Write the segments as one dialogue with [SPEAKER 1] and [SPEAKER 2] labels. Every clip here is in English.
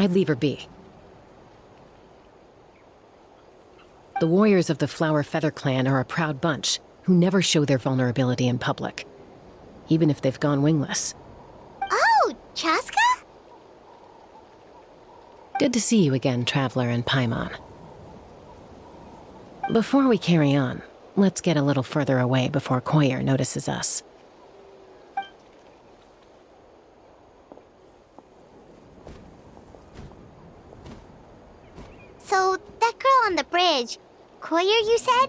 [SPEAKER 1] I'd leave her be. The warriors of the Flower Feather clan are a proud bunch who never show their vulnerability in public, even if they've gone wingless.
[SPEAKER 2] Oh, Chaska?
[SPEAKER 1] Good to see you again, Traveler and Paimon. Before we carry on, let's get a little further away before Koyer notices us.
[SPEAKER 2] So, that girl on the bridge, Koyer, you said?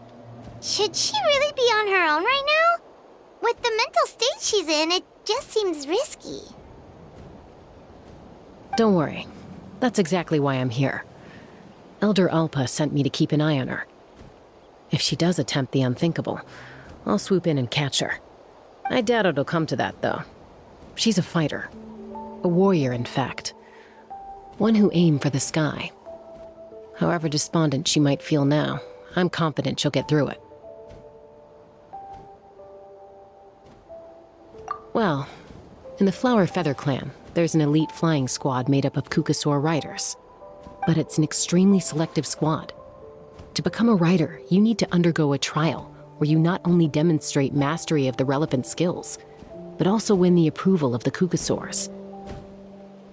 [SPEAKER 2] Should she really be on her own right now? With the mental state she's in, it just seems risky.
[SPEAKER 1] Don't worry. That's exactly why I'm here. Elder Alpa sent me to keep an eye on her. If she does attempt the unthinkable, I'll swoop in and catch her. I doubt it'll come to that, though. She's a fighter. A warrior, in fact. One who aimed for the sky. However despondent she might feel now, I'm confident she'll get through it. Well, in the Flower Feather clan, there's an elite flying squad made up of Kukasaur riders. But it's an extremely selective squad. To become a rider, you need to undergo a trial where you not only demonstrate mastery of the relevant skills, but also win the approval of the Kukasaurs.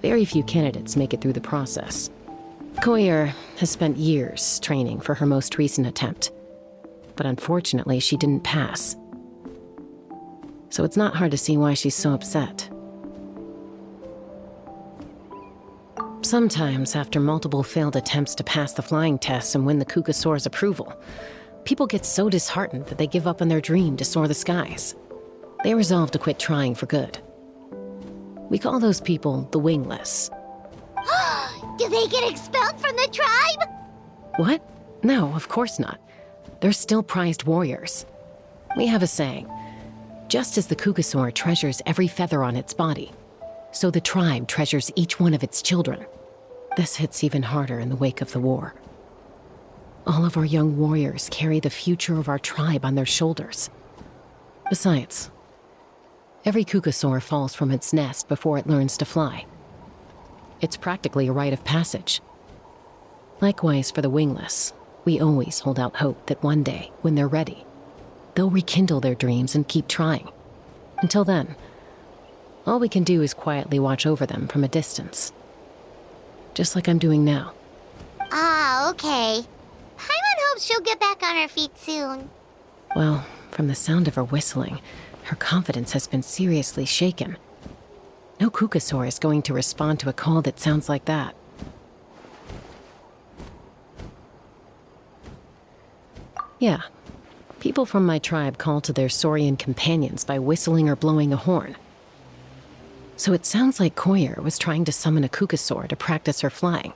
[SPEAKER 1] Very few candidates make it through the process. Koyer has spent years training for her most recent attempt, but unfortunately she didn't pass. So it's not hard to see why she's so upset. Sometimes, after multiple failed attempts to pass the flying tests and win the Kukasaur's approval, people get so disheartened that they give up on their dream to soar the skies. They resolve to quit trying for good. We call those people the wingless.
[SPEAKER 2] Do they get expelled from the tribe?
[SPEAKER 1] What? No, of course not. They're still prized warriors. We have a saying, just as the Kukasaur treasures every feather on its body, so the tribe treasures each one of its children. This hits even harder in the wake of the war. All of our young warriors carry the future of our tribe on their shoulders. Besides, every Kukasaur falls from its nest before it learns to fly. It's practically a rite of passage. Likewise for the wingless, we always hold out hope that one day, when they're ready, they'll rekindle their dreams and keep trying. Until then, all we can do is quietly watch over them from a distance. Just like I'm doing now.
[SPEAKER 2] Ah, okay. Paimon hopes she'll get back on her feet soon.
[SPEAKER 1] Well, from the sound of her whistling, her confidence has been seriously shaken. No Kukasaur is going to respond to a call that sounds like that. Yeah, people from my tribe call to their saurian companions by whistling or blowing a horn. So it sounds like Koyer was trying to summon a Kukasaur to practice her flying.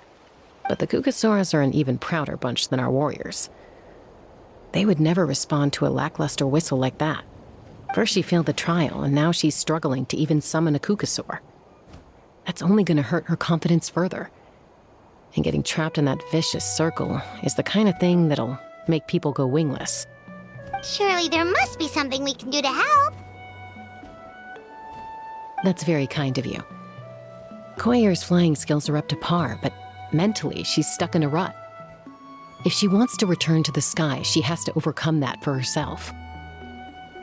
[SPEAKER 1] But the Kukasaurs are an even prouder bunch than our warriors. They would never respond to a lackluster whistle like that. First she failed the trial, and now she's struggling to even summon a Kukasaur. That's only going to hurt her confidence further. And getting trapped in that vicious circle is the kind of thing that'll make people go wingless.
[SPEAKER 2] Surely there must be something we can do to help.
[SPEAKER 1] That's very kind of you. Koyer's flying skills are up to par, but mentally she's stuck in a rut. If she wants to return to the sky, she has to overcome that for herself.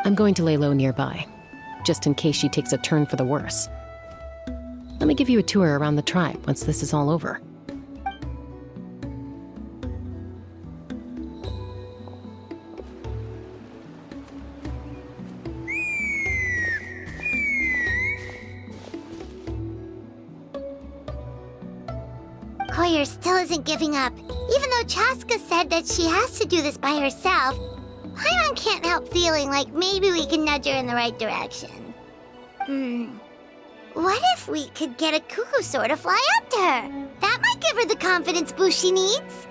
[SPEAKER 1] I'm going to lay low nearby, just in case she takes a turn for the worse. Let me give you a tour around the tribe once this is all over.
[SPEAKER 2] Koyer still isn't giving up. Even though Chaska said that she has to do this by herself, Paimon can't help feeling like maybe we can nudge her in the right direction. What if we could get a Kukasaur to fly up to her? That might give her the confidence boost she needs.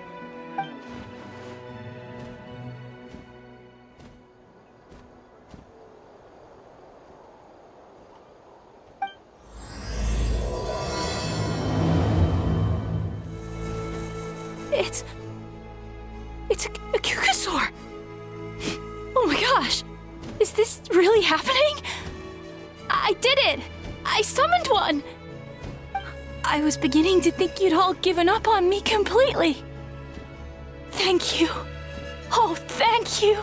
[SPEAKER 3] It's a Kukasaur! Oh my gosh! Is this really happening? I did it! I summoned one! I was beginning to think you'd all given up on me completely. Thank you. Oh, thank you.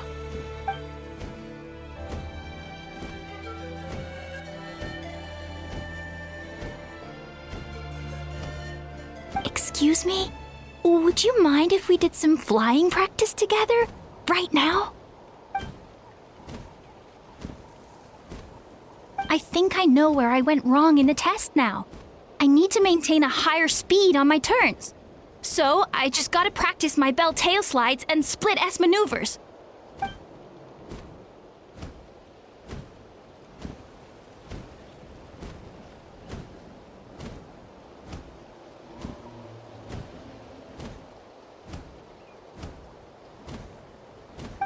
[SPEAKER 3] Excuse me? Would you mind if we did some flying practice together? Right now? I think I know where I went wrong in the test now. I need to maintain a higher speed on my turns. So, I just gotta practice my bell tail slides and split S maneuvers.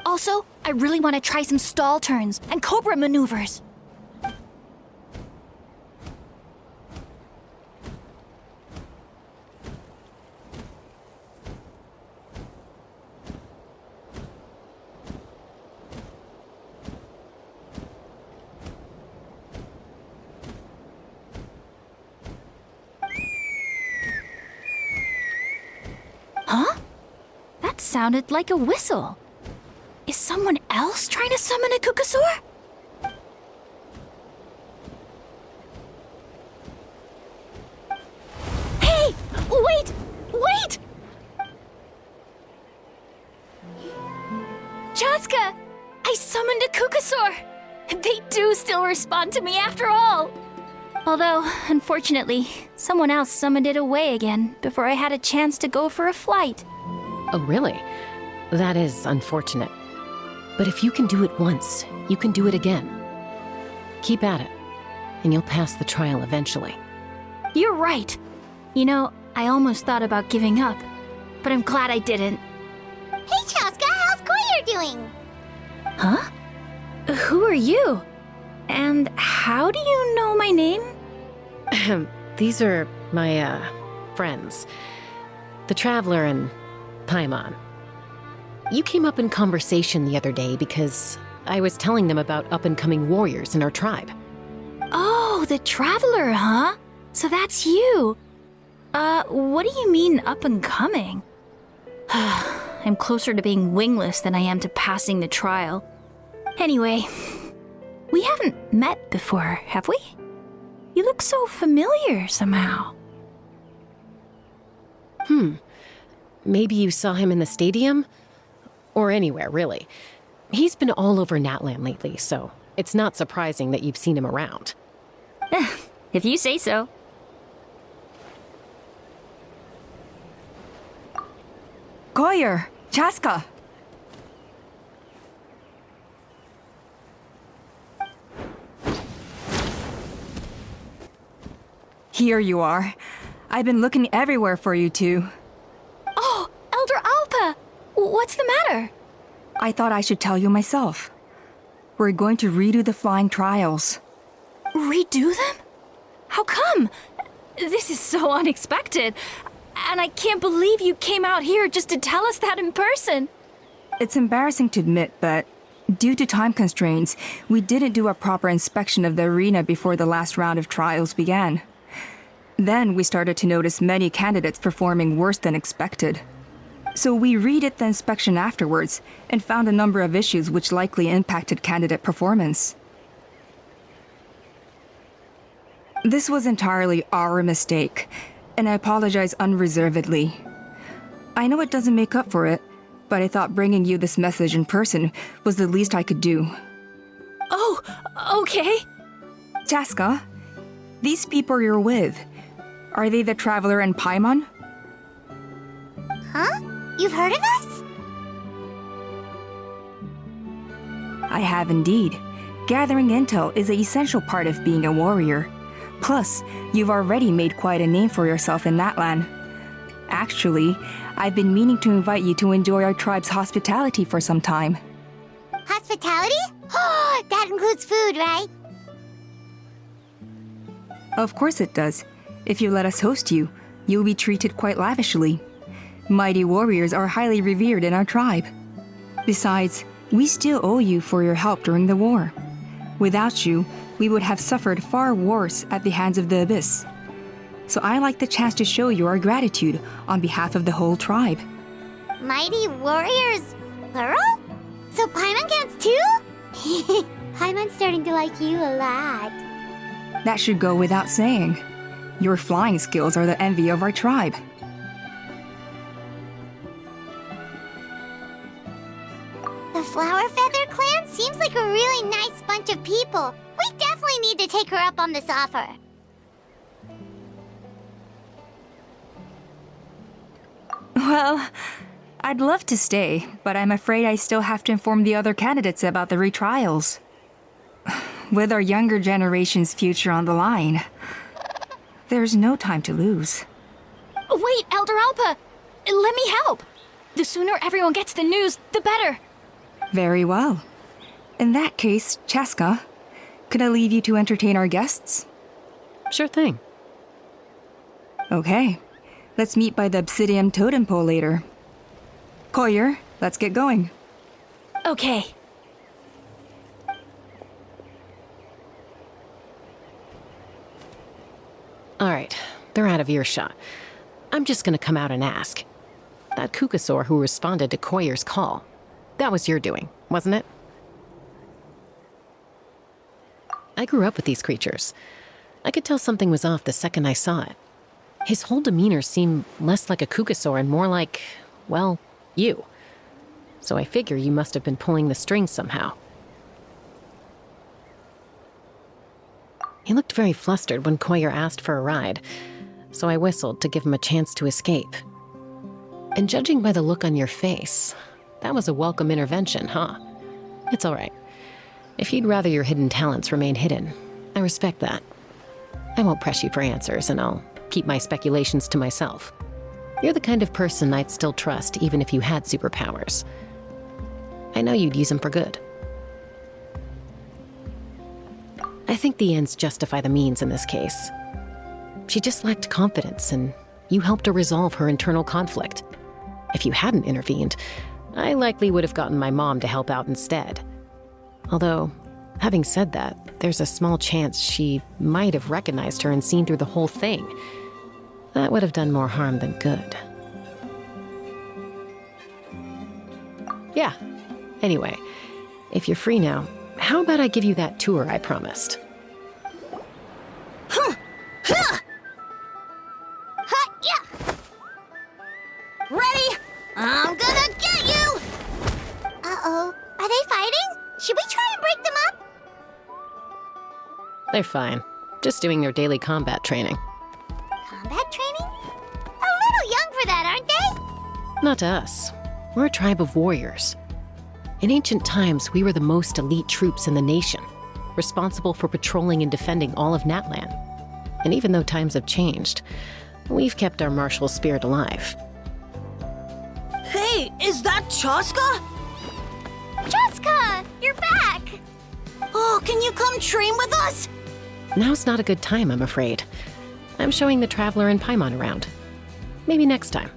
[SPEAKER 3] Also, I really want to try some stall turns and cobra maneuvers. Huh? That sounded like a whistle. Is someone else trying to summon a Kukasaur? Hey! Wait! Wait! Chaska! I summoned a Kukasaur! They do still respond to me after all! Although, unfortunately, someone else summoned it away again before I had a chance to go for a flight.
[SPEAKER 1] Oh, really? That is unfortunate. But if you can do it once, you can do it again. Keep at it, and you'll pass the trial eventually.
[SPEAKER 3] You're right. You know, I almost thought about giving up, but I'm glad I didn't.
[SPEAKER 2] Hey, Chaska, how's Koyer doing?
[SPEAKER 3] Huh? Who are you? And how do you know my name?
[SPEAKER 1] These are my, friends. The Traveler and Paimon. You came up in conversation the other day because I was telling them about up-and-coming warriors in our tribe.
[SPEAKER 3] Oh, the Traveler, huh? So that's you. What do you mean up-and-coming? I'm closer to being wingless than I am to passing the trial. Anyway, we haven't met before, have we? You look so familiar somehow.
[SPEAKER 1] Maybe you saw him in the stadium? Or anywhere, really. He's been all over Natlan lately, so it's not surprising that you've seen him around.
[SPEAKER 3] If you say so.
[SPEAKER 4] Koyer! Chaska! Here you are. I've been looking everywhere for you two.
[SPEAKER 3] Oh, Elder Alpa! What's the matter?
[SPEAKER 4] I thought I should tell you myself. We're going to redo the flying trials.
[SPEAKER 3] Redo them? How come? This is so unexpected. And I can't believe you came out here just to tell us that in person.
[SPEAKER 4] It's embarrassing to admit, but due to time constraints, we didn't do a proper inspection of the arena before the last round of trials began. Then we started to notice many candidates performing worse than expected. So we redid the inspection afterwards and found a number of issues which likely impacted candidate performance. This was entirely our mistake, and I apologize unreservedly. I know it doesn't make up for it, but I thought bringing you this message in person was the least I could do.
[SPEAKER 3] Oh, okay.
[SPEAKER 4] Chaska, these people you're with, are they the Traveler and Paimon?
[SPEAKER 2] Huh? You've heard of us?
[SPEAKER 4] I have indeed. Gathering intel is an essential part of being a warrior. Plus, you've already made quite a name for yourself in Natlan. Actually, I've been meaning to invite you to enjoy our tribe's hospitality for some time.
[SPEAKER 2] Hospitality? Oh, that includes food, right?
[SPEAKER 4] Of course it does. If you let us host you, you'll be treated quite lavishly. Mighty warriors are highly revered in our tribe. Besides, we still owe you for your help during the war. Without you, we would have suffered far worse at the hands of the Abyss. So I like the chance to show you our gratitude on behalf of the whole tribe.
[SPEAKER 2] Mighty warriors, plural? So Paimon counts too? Paimon's starting to like you a lot.
[SPEAKER 4] That should go without saying. Your flying skills are the envy of our tribe.
[SPEAKER 2] The Flower Feather clan seems like a really nice bunch of people. We definitely need to take her up on this offer.
[SPEAKER 4] Well, I'd love to stay, but I'm afraid I still have to inform the other candidates about the retrials. With our younger generation's future on the line, there's no time to lose.
[SPEAKER 3] Wait, Elder Alpa! Let me help! The sooner everyone gets the news, the better.
[SPEAKER 4] Very well. In that case, Chaska, could I leave you to entertain our guests?
[SPEAKER 1] Sure thing.
[SPEAKER 4] Okay. Let's meet by the obsidian totem pole later. Collier, let's get going.
[SPEAKER 3] Okay.
[SPEAKER 1] All right, they're out of earshot. I'm just gonna come out and ask. That Kukasaur who responded to Koyer's call, that was your doing, wasn't it? I grew up with these creatures. I could tell something was off the second I saw it. His whole demeanor seemed less like a Kukasaur and more like, well, you. So I figure you must have been pulling the strings somehow. He looked very flustered when Koyer asked for a ride, so I whistled to give him a chance to escape. And judging by the look on your face, that was a welcome intervention, huh? It's all right. If you'd rather your hidden talents remain hidden, I respect that. I won't press you for answers, and I'll keep my speculations to myself. You're the kind of person I'd still trust even if you had superpowers. I know you'd use them for good. I think the ends justify the means in this case. She just lacked confidence, and you helped her resolve her internal conflict. If you hadn't intervened, I likely would have gotten my mom to help out instead. Although, having said that, there's a small chance she might have recognized her and seen through the whole thing. That would have done more harm than good. Yeah. Anyway, if you're free now, how about I give you that tour I promised?
[SPEAKER 2] Yeah. Ready? I'm gonna get you! Uh-oh. Are they fighting? Should we try and break them up?
[SPEAKER 1] They're fine. Just doing their daily combat training.
[SPEAKER 2] Combat training? A little young for that, aren't they?
[SPEAKER 1] Not to us. We're a tribe of warriors. In ancient times, we were the most elite troops in the nation, responsible for patrolling and defending all of Natlan. And even though times have changed, we've kept our martial spirit alive.
[SPEAKER 5] Hey, is that Chaska?
[SPEAKER 2] Jessica, you're back!
[SPEAKER 5] Oh, can you come train with us?
[SPEAKER 1] Now's not a good time, I'm afraid. I'm showing the Traveler and Paimon around. Maybe next time.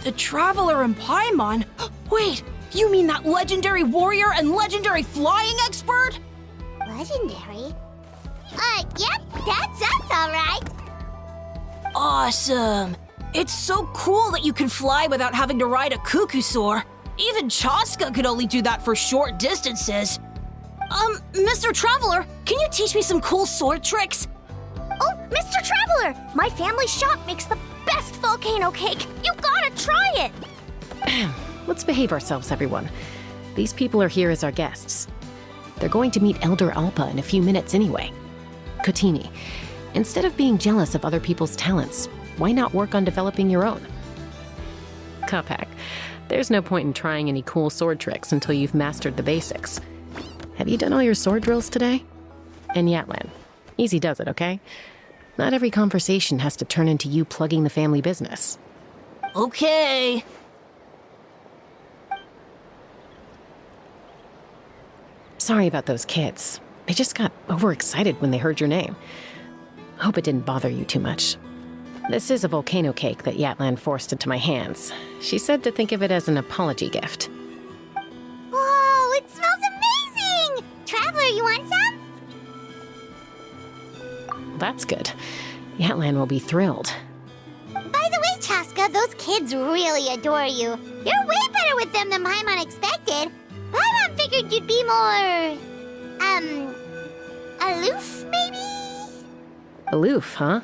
[SPEAKER 5] The Traveler and Paimon? Wait, you mean that legendary warrior and legendary flying expert?
[SPEAKER 2] Legendary? Yep, that's us, all right.
[SPEAKER 5] Awesome. It's so cool that you can fly without having to ride a Kukusaur. Even Chaska could only do that for short distances. Mr. Traveler, can you teach me some cool sword tricks?
[SPEAKER 2] Oh, Mr. Traveler! My family shop makes the best volcano cake. You gotta try it!
[SPEAKER 1] Let's behave ourselves, everyone. These people are here as our guests. They're going to meet Elder Alpa in a few minutes anyway. Kotini, instead of being jealous of other people's talents, why not work on developing your own? Kapak, there's no point in trying any cool sword tricks until you've mastered the basics. Have you done all your sword drills today? And Natlan, easy does it, okay? Not every conversation has to turn into you plugging the family business.
[SPEAKER 5] Okay.
[SPEAKER 1] Sorry about those kids. They just got overexcited when they heard your name. Hope it didn't bother you too much. This is a volcano cake that Natlan forced into my hands. She said to think of it as an apology gift.
[SPEAKER 2] Whoa, it smells amazing! Traveler, you want some?
[SPEAKER 1] That's good. Natlan will be thrilled.
[SPEAKER 2] By the way, Chaska, those kids really adore you. You're way better with them than Paimon expected. Paimon figured you'd be more... aloof, maybe?
[SPEAKER 1] Aloof, huh?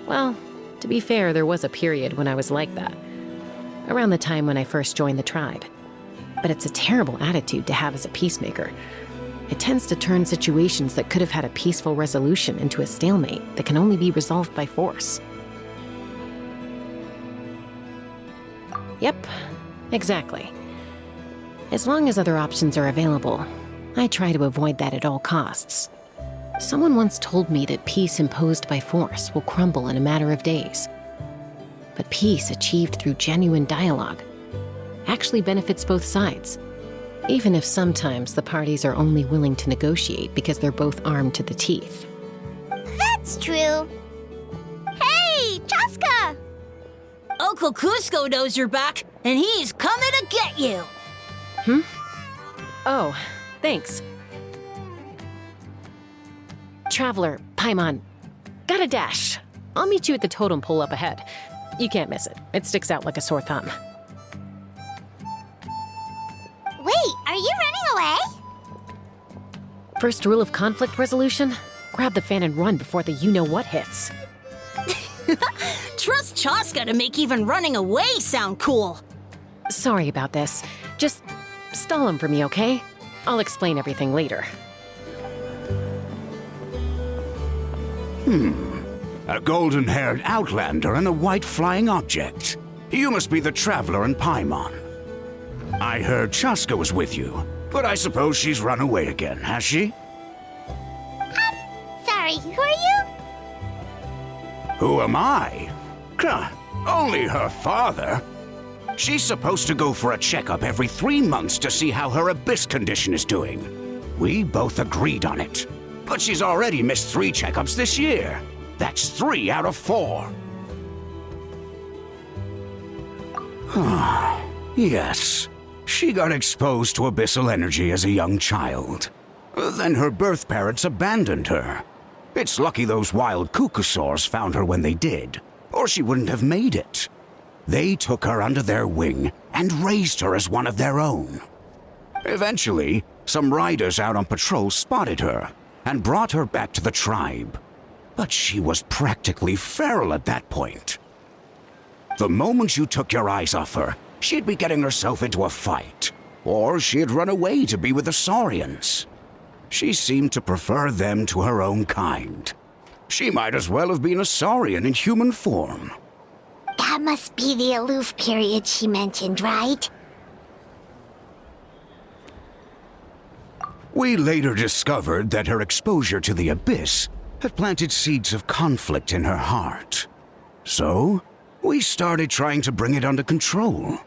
[SPEAKER 1] Well, to be fair, there was a period when I was like that. Around the time when I first joined the tribe. But it's a terrible attitude to have as a peacemaker. It tends to turn situations that could have had a peaceful resolution into a stalemate that can only be resolved by force. Yep, exactly. As long as other options are available, I try to avoid that at all costs. Someone once told me that peace imposed by force will crumble in a matter of days. But peace achieved through genuine dialogue actually benefits both sides, even if sometimes the parties are only willing to negotiate because they're both armed to the teeth.
[SPEAKER 2] That's true. Hey, Chaska!
[SPEAKER 5] Uncle Cusco knows you're back, and he's coming to get you.
[SPEAKER 1] Oh, thanks. Traveler, Paimon, gotta dash. I'll meet you at the totem pole up ahead. You can't miss it. It sticks out like a sore thumb.
[SPEAKER 2] Wait, are you running away?
[SPEAKER 1] First rule of conflict resolution? Grab the fan and run before the you-know-what hits.
[SPEAKER 5] Trust Chaska to make even running away sound cool.
[SPEAKER 1] Sorry about this. Just stall him for me, okay? I'll explain everything later.
[SPEAKER 6] A golden-haired outlander and a white flying object. You must be the traveler in Paimon. I heard Chaska was with you, but I suppose she's run away again, has she?
[SPEAKER 2] Sorry, who are you?
[SPEAKER 6] Who am I? Only her father. She's supposed to go for a checkup every 3 months to see how her abyss condition is doing. We both agreed on it. But she's already missed 3 checkups this year. That's 3 out of 4. Yes, she got exposed to abyssal energy as a young child. Then her birth parents abandoned her. It's lucky those wild cuckoosaurs found her when they did, or she wouldn't have made it. They took her under their wing and raised her as one of their own. Eventually, some riders out on patrol spotted her and brought her back to the tribe. But she was practically feral at that point. The moment you took your eyes off her, she'd be getting herself into a fight, or she'd run away to be with the Saurians. She seemed to prefer them to her own kind. She might as well have been a Saurian in human form.
[SPEAKER 2] That must be the aloof period she mentioned, right?
[SPEAKER 6] We later discovered that her exposure to the abyss had planted seeds of conflict in her heart. So, we started trying to bring it under control.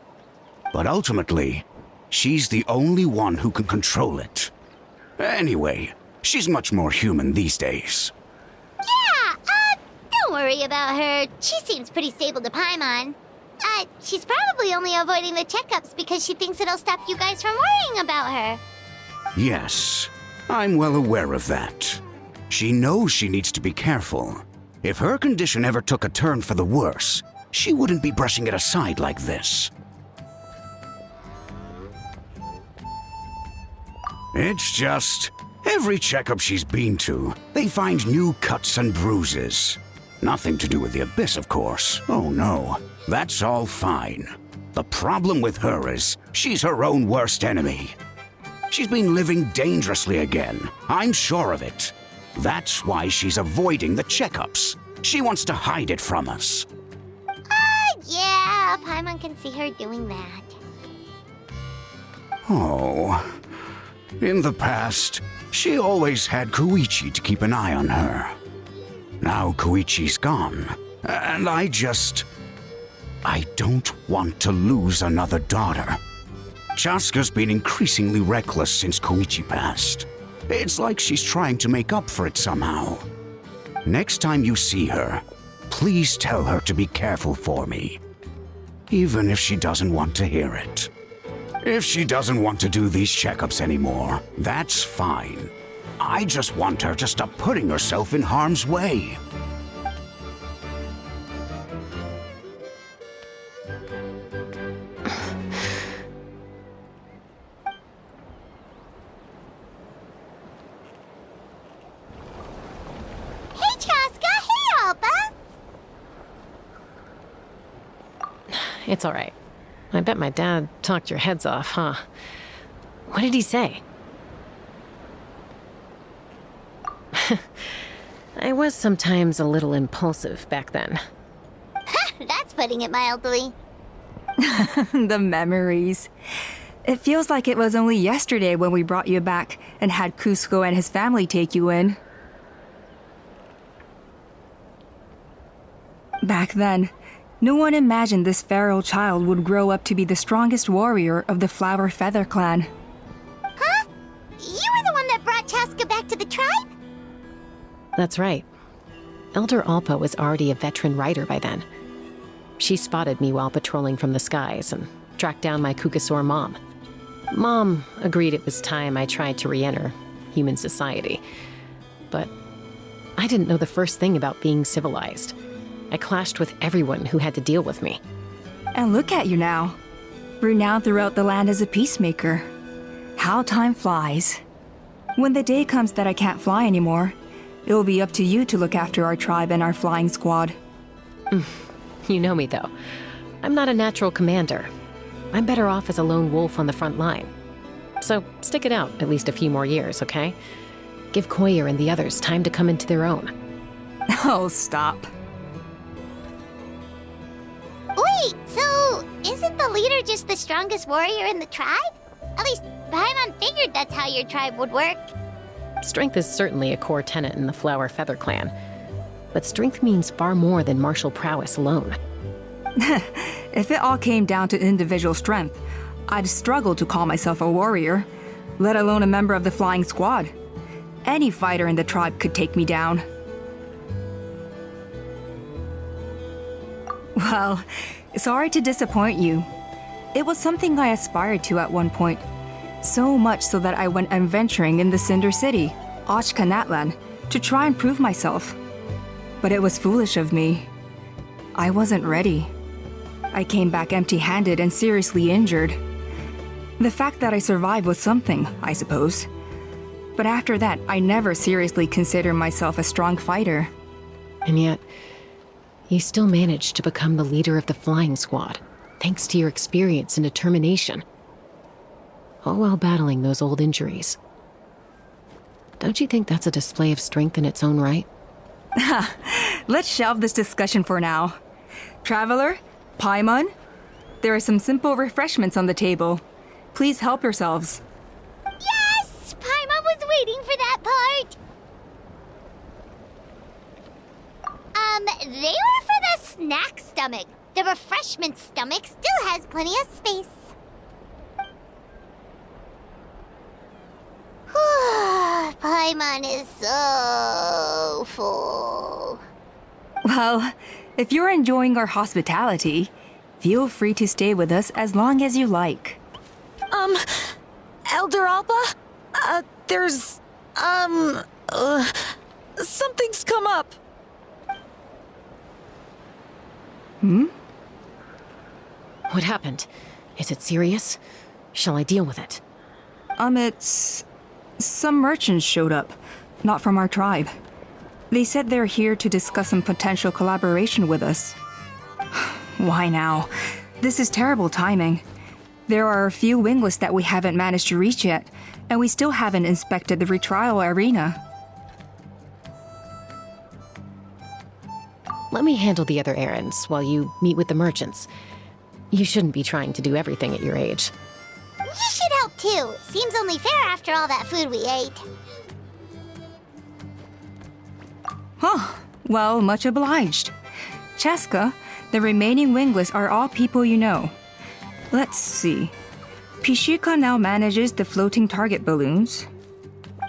[SPEAKER 6] But ultimately, she's the only one who can control it. Anyway, she's much more human these days.
[SPEAKER 2] Yeah, don't worry about her. She seems pretty stable to Paimon. She's probably only avoiding the checkups because she thinks it'll stop you guys from worrying about her.
[SPEAKER 6] Yes, I'm well aware of that. She knows she needs to be careful. If her condition ever took a turn for the worse, she wouldn't be brushing it aside like this. It's just, every checkup she's been to, they find new cuts and bruises. Nothing to do with the abyss, of course. Oh no, that's all fine. The problem with her is, she's her own worst enemy. She's been living dangerously again, I'm sure of it. That's why she's avoiding the checkups. She wants to hide it from us.
[SPEAKER 2] Yeah, Paimon can see her doing that.
[SPEAKER 6] Oh. In the past, she always had Koichi to keep an eye on her. Now Koichi's gone, and I don't want to lose another daughter. Chaska's been increasingly reckless since Koichi passed. It's like she's trying to make up for it somehow. Next time you see her, please tell her to be careful for me. Even if she doesn't want to hear it. If she doesn't want to do these checkups anymore, that's fine. I just want her to stop putting herself in harm's way.
[SPEAKER 1] It's all right. I bet my dad talked your heads off, huh? What did he say? I was sometimes a little impulsive back then.
[SPEAKER 2] That's putting it mildly.
[SPEAKER 4] The memories. It feels like it was only yesterday when we brought you back and had Cusco and his family take you in. Back then, no one imagined this feral child would grow up to be the strongest warrior of the Flower Feather clan.
[SPEAKER 2] Huh? You were the one that brought Chaska back to the tribe?
[SPEAKER 1] That's right. Elder Alpa was already a veteran rider by then. She spotted me while patrolling from the skies and tracked down my Kukasaur mom. Mom agreed it was time I tried to re-enter human society. But I didn't know the first thing about being civilized. I clashed with everyone who had to deal with me.
[SPEAKER 4] And look at you now. Renowned throughout the land as a peacemaker. How time flies. When the day comes that I can't fly anymore, it will be up to you to look after our tribe and our flying squad.
[SPEAKER 1] You know me, though. I'm not a natural commander. I'm better off as a lone wolf on the front line. So stick it out at least a few more years, okay? Give Koyer and the others time to come into their own.
[SPEAKER 4] Oh, stop.
[SPEAKER 2] Wait, so isn't the leader just the strongest warrior in the tribe? At least Paimon figured that's how your tribe would work.
[SPEAKER 1] Strength is certainly a core tenet in the Flower Feather clan. But strength means far more than martial prowess alone.
[SPEAKER 4] If it all came down to individual strength, I'd struggle to call myself a warrior, let alone a member of the flying squad. Any fighter in the tribe could take me down. Well, sorry to disappoint you. It was something I aspired to at one point. So much so that I went adventuring in the Cinder City, Ochka Natlan, to try and prove myself. But it was foolish of me. I wasn't ready. I came back empty-handed and seriously injured. The fact that I survived was something, I suppose. But after that, I never seriously considered myself a strong fighter.
[SPEAKER 1] And yet, you still managed to become the leader of the flying squad, thanks to your experience and determination. All while battling those old injuries. Don't you think that's a display of strength in its own right?
[SPEAKER 4] Let's shelve this discussion for now. Traveler, Paimon, there are some simple refreshments on the table. Please help yourselves.
[SPEAKER 2] Yes! Paimon was waiting for that part! They were for the snack stomach. The refreshment stomach still has plenty of space. Paimon is so full.
[SPEAKER 4] Well, if you're enjoying our hospitality, feel free to stay with us as long as you like.
[SPEAKER 5] Elder Alpa? Something's come up.
[SPEAKER 1] What happened? Is it serious? Shall I deal with it?
[SPEAKER 4] It's... Some merchants showed up, not from our tribe. They said they're here to discuss some potential collaboration with us. Why now? This is terrible timing. There are a few wingless that we haven't managed to reach yet, and we still haven't inspected the retrial arena.
[SPEAKER 1] Let me handle the other errands while you meet with the merchants. You shouldn't be trying to do everything at your age.
[SPEAKER 2] You should help too. Seems only fair after all that food we ate.
[SPEAKER 4] Huh. Well, much obliged. Chaska, the remaining wingless are all people you know. Let's see. Pishika now manages the floating target balloons.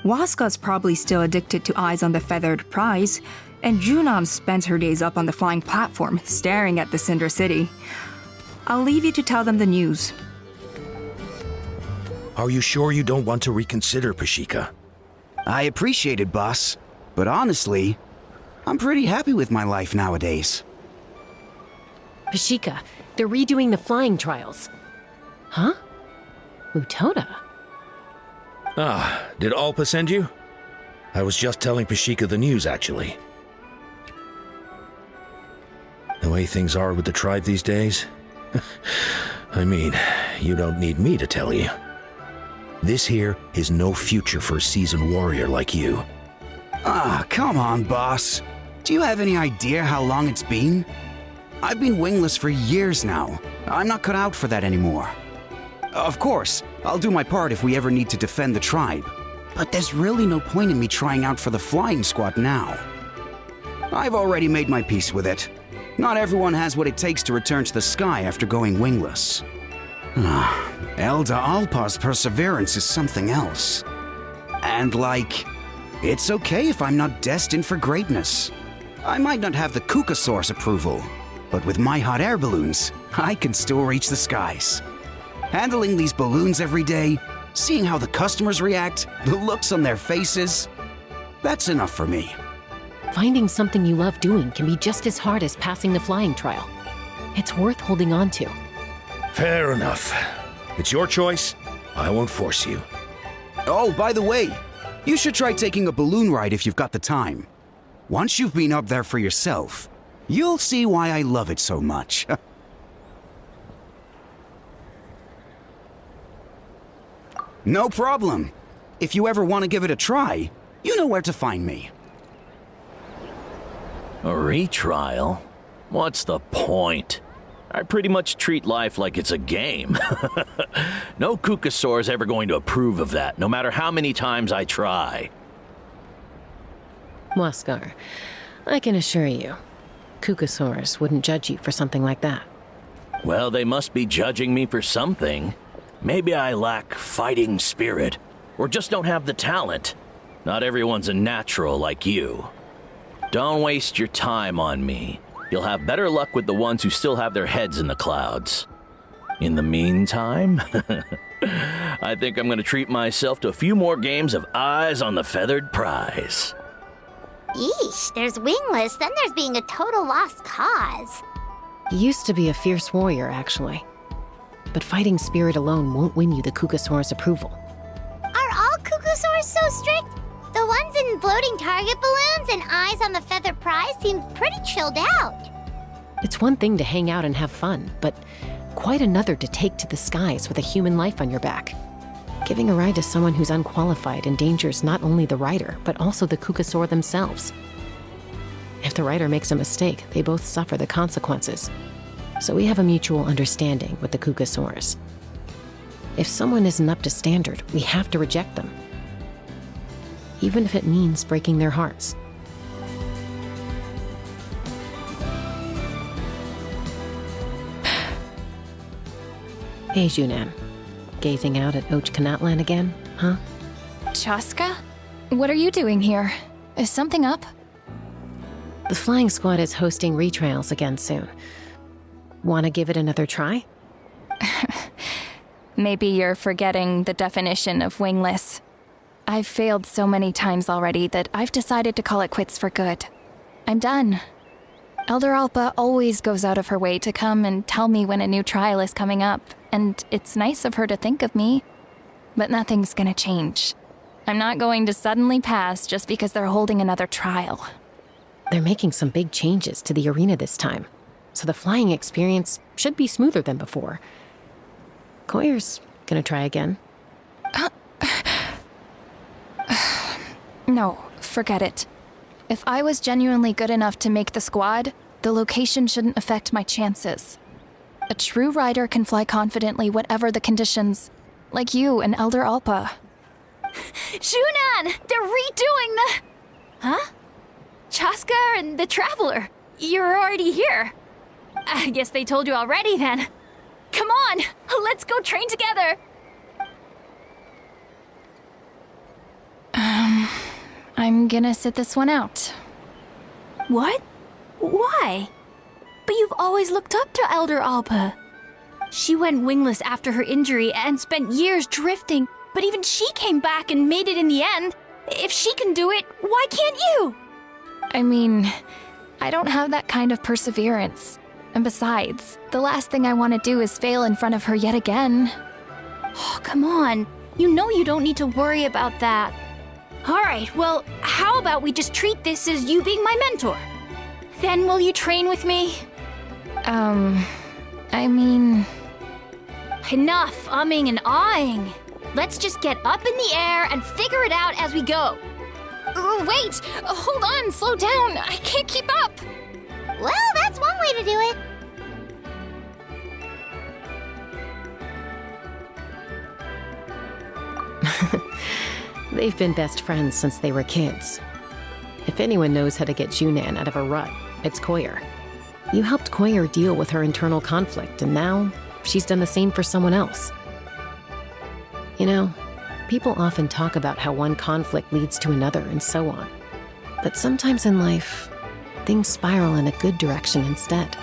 [SPEAKER 4] Waska's probably still addicted to eyes on the feathered prize, and Junam spends her days up on the flying platform, staring at the Cinder City. I'll leave you to tell them the news.
[SPEAKER 7] Are you sure you don't want to reconsider, Pashika?
[SPEAKER 6] I appreciate it, boss. But honestly, I'm pretty happy with my life nowadays.
[SPEAKER 1] Pashika, they're redoing the flying trials. Huh? Mutoda?
[SPEAKER 7] Ah, did Alpa send you? I was just telling Pashika the news, actually. The way things are with the tribe these days, I mean, you don't need me to tell you. This here is no future for a seasoned warrior like you.
[SPEAKER 6] Ah, come on, boss. Do you have any idea how long it's been? I've been wingless for years now. I'm not cut out for that anymore. Of course, I'll do my part if we ever need to defend the tribe. But there's really no point in me trying out for the flying squad now. I've already made my peace with it. Not everyone has what it takes to return to the sky after going wingless. Elder Alpa's perseverance is something else. And it's okay if I'm not destined for greatness. I might not have the Kukasaur's approval, but with my hot air balloons, I can still reach the skies. Handling these balloons every day, seeing how the customers react, the looks on their faces, that's enough for me.
[SPEAKER 1] Finding something you love doing can be just as hard as passing the flying trial. It's worth holding on to.
[SPEAKER 7] Fair enough. It's your choice. I won't force you.
[SPEAKER 6] Oh, by the way, you should try taking a balloon ride if you've got the time. Once you've been up there for yourself, you'll see why I love it so much. No problem. If you ever want to give it a try, you know where to find me.
[SPEAKER 8] A retrial? What's the point? I pretty much treat life like it's a game. No Kukasaur is ever going to approve of that, no matter how many times I try.
[SPEAKER 1] Waskar, I can assure you, Kukasaurs wouldn't judge you for something like that.
[SPEAKER 8] Well, they must be judging me for something. Maybe I lack fighting spirit, or just don't have the talent. Not everyone's a natural like you. Don't waste your time on me. You'll have better luck with the ones who still have their heads in the clouds. In the meantime, I think I'm going to treat myself to a few more games of Eyes on the Feathered Prize.
[SPEAKER 2] Yeesh, there's wingless, then there's being a total lost cause.
[SPEAKER 1] You used to be a fierce warrior, actually. But fighting spirit alone won't win you the Kukasaur's approval.
[SPEAKER 2] Are all Kukasaurs so strict? The ones in floating target balloons and Eyes on the Feathered Prize seem pretty chilled out.
[SPEAKER 1] It's one thing to hang out and have fun, but quite another to take to the skies with a human life on your back. Giving a ride to someone who's unqualified endangers not only the rider, but also the Kukasaur themselves. If the rider makes a mistake, they both suffer the consequences. So we have a mutual understanding with the Kukasaurs. If someone isn't up to standard, we have to reject them. Even if it means breaking their hearts. Hey, Junan. Gazing out at Natlan again, huh?
[SPEAKER 3] Chaska? What are you doing here? Is something up?
[SPEAKER 1] The flying squad is hosting retrials again soon. Want to give it another try?
[SPEAKER 3] Maybe you're forgetting the definition of wingless. I've failed so many times already that I've decided to call it quits for good. I'm done. Elder Alpa always goes out of her way to come and tell me when a new trial is coming up, and it's nice of her to think of me. But nothing's gonna change. I'm not going to suddenly pass just because they're holding another trial.
[SPEAKER 1] They're making some big changes to the arena this time, so the flying experience should be smoother than before. Koyer's gonna try again.
[SPEAKER 3] No, forget it. If I was genuinely good enough to make the squad, the location shouldn't affect my chances. A true rider can fly confidently whatever the conditions, like you and Elder Alpa.
[SPEAKER 9] Junan! They're redoing the... Huh? Chaska and the Traveler. You're already here. I guess they told you already then. Come on, let's go train together.
[SPEAKER 3] I'm gonna sit this one out.
[SPEAKER 9] What? Why? But you've always looked up to Elder Alpa. She went wingless after her injury and spent years drifting, but even she came back and made it in the end. If she can do it, why can't you?
[SPEAKER 3] I mean, I don't have that kind of perseverance. And besides, the last thing I want to do is fail in front of her yet again.
[SPEAKER 9] Oh, come on. You know you don't need to worry about that. All right, well, how about we just treat this as you being my mentor? Then will you train with me? I mean...
[SPEAKER 3] Enough umming and ahhing. Let's just get up in the air and figure it out as we go.
[SPEAKER 9] Wait! Hold on, slow down. I can't keep up.
[SPEAKER 2] Well, that's one way to do it.
[SPEAKER 1] They've been best friends since they were kids. If anyone knows how to get Junan out of a rut, it's Koyer. You helped Koyer deal with her internal conflict, and now she's done the same for someone else. You know, people often talk about how one conflict leads to another and so on. But sometimes in life, things spiral in a good direction instead.